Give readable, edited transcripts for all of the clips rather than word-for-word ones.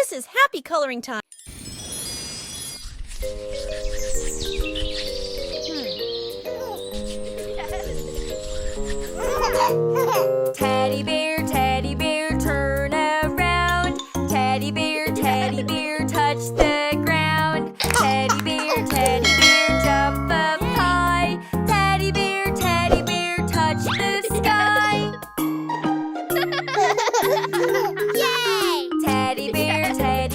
This is happy coloring time. Teddy bear, turn around. Teddy bear, touch the ground. Teddy bear, jump up high. Teddy bear, touch the sky. Yay! Teddy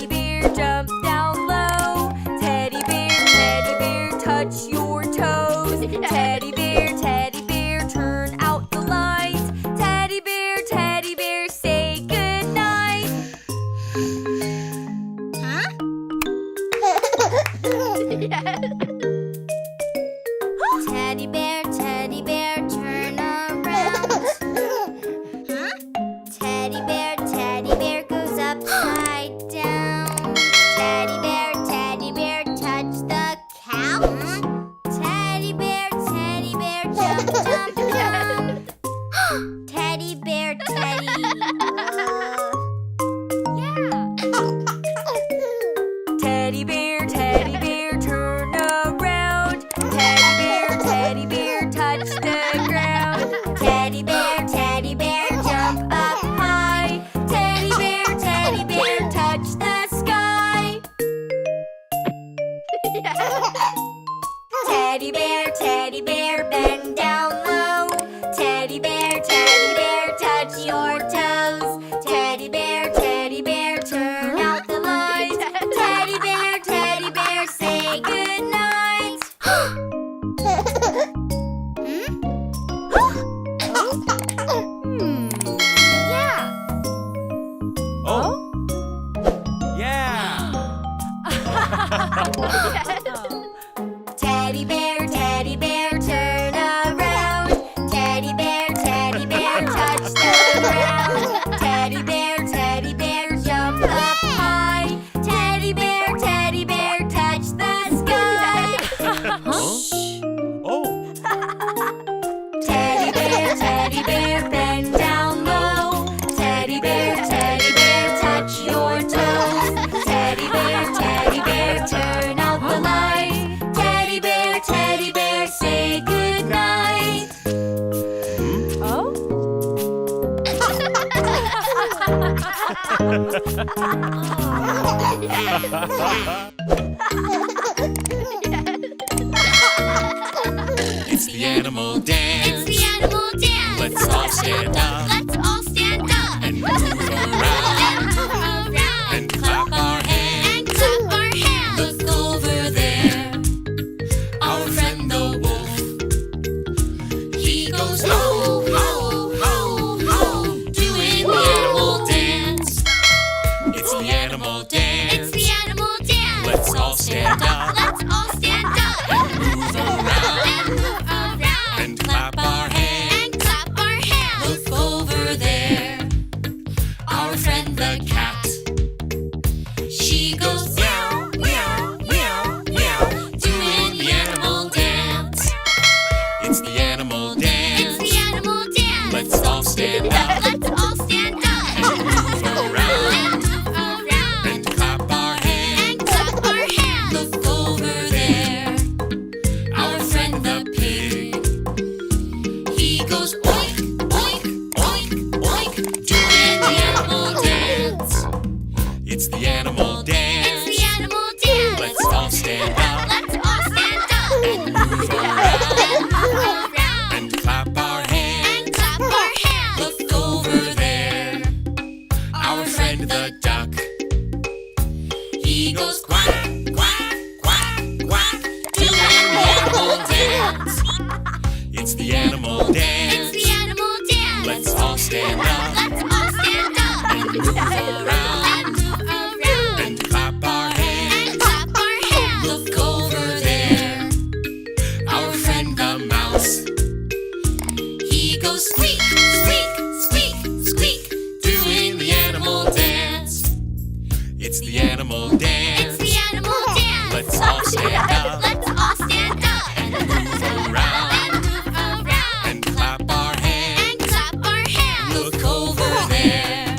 bear, jump down low. Teddy bear, touch your toes. Teddy bear, turn out the lights. Teddy bear, say goodnight. Huh? Teddy bear, turn around. Huh? Teddy bear goes upside down. Teddy bear, touch the couch. Teddy bear, jump, jump, jump. Teddy bear, yeah. Teddy bear, turn around. Teddy bear, touch the ground. Teddy bear, jump up high. Teddy bear, touch the sky. Teddy bear, bend down low. Teddy bear, touch your toes. Teddy bear, turn out the lights. Teddy bear, say goodnight. Yeah. Oh. Yeah. Teddy bear, turn around. Teddy bear, touch the ground. Teddy bear, jump up high. Teddy bear, touch the sky. Oh. Teddy bear, bend down low. Teddy bear, touch your toes. Teddy bear, turn out the light. Teddy bear, say goodnight. Oh? It's the animal dance. It's the animal dance. Let's all stand up Let's all stand up and move around and move around and clap our hands. and clap our hands. Look over there, our friend the wolf. He goes ho, ho, ho, ho, doing the animal dance. It's the animal dance. It's the animal dance. Let's all stand up Let's all stand up and move around and move around and clap our hands. and clap our hands. Look over there, our friend the cat. She goes meow, meow, meow, meow, doing the animal dance. It's the animal dance. It's the animal dance. Let's all stand up Let's all stand up and move around and move around and clap our hands. and clap our hands. Look over there, our friend the pig. He goes oink, oink, oink, oink, doing the animal dance. It's the animal dance. It's the animal dance. Let's all stand up Let's all stand up and move around and move around and clap our hands. and clap our hands. Look over there, our friend the duck. He goes quack, quack, quack, quack, doing the animal dance. It's the animal dance. It's the animal dance. Let's all stand up Let's all stand up and move around and move around and clap our hands. and clap our hands. Look over there, our friend the mouse. He goes squeak, squeak, squeak, squeak, doing the animal dance. It's the animal dance. It's the animal dance. Let's all stand up Let's all stand up and move around and move around and clap our hands. and clap our hands. Look over there,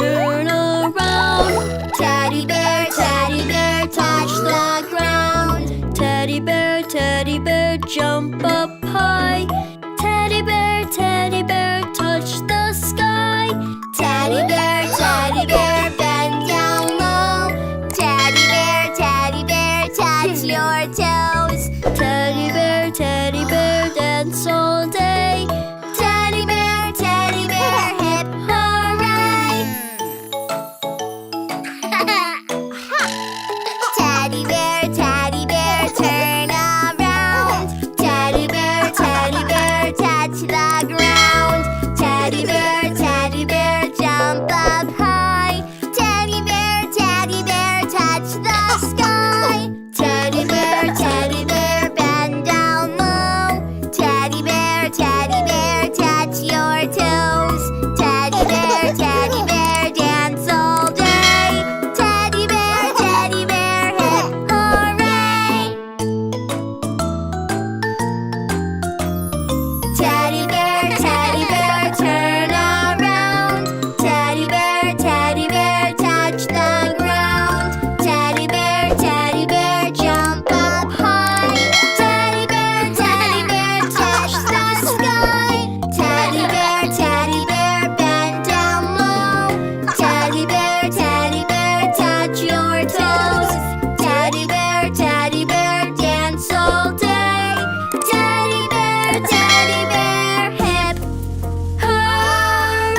turn around. Teddy bear, touch the ground. Teddy bear, jump up high. Teddy bear, touch the sky. Teddy bear, bend down low. Teddy bear, touch your toes. Teddy bear, dance all day. Teddy bear, hip hooray. Teddy bear, turn around. Teddy bear, touch the ground. Teddy bear, jump up high. Teddy bear, touch the sky. Teddy bear, bend down low. Teddy bear, touch your toes. Teddy bear, dance all day. Teddy bear, hip hooray. Teddy bear, turn around. Teddy bear, touch the ground. Teddy bear, jump up high. Teddy bear, touch the sky. Teddy bear, bend down low. Teddy bear, touch your toes. Teddy bear, dance all day. Teddy bear, hip hooray.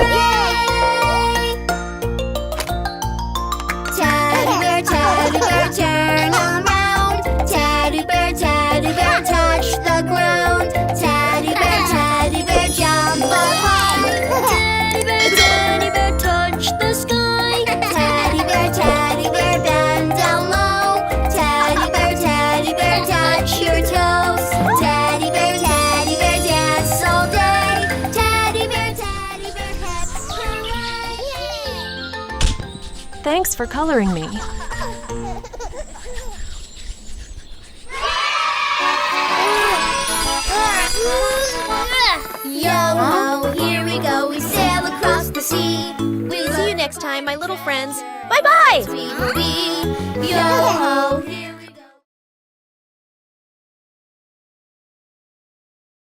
Teddy bear, turn around. Teddy bear, touch the ground. Teddy bear, jump up high. Teddy bear, touch the sky. Teddy bear, bend down low. Teddy bear, touch your toes. Teddy bear, dance all day. Teddy bear, hip hooray. Thanks for coloring me. Yo-ho, here we go, we sail across the sea. See you next time, my little friends. Bye-bye! We will be. Yo-ho, here we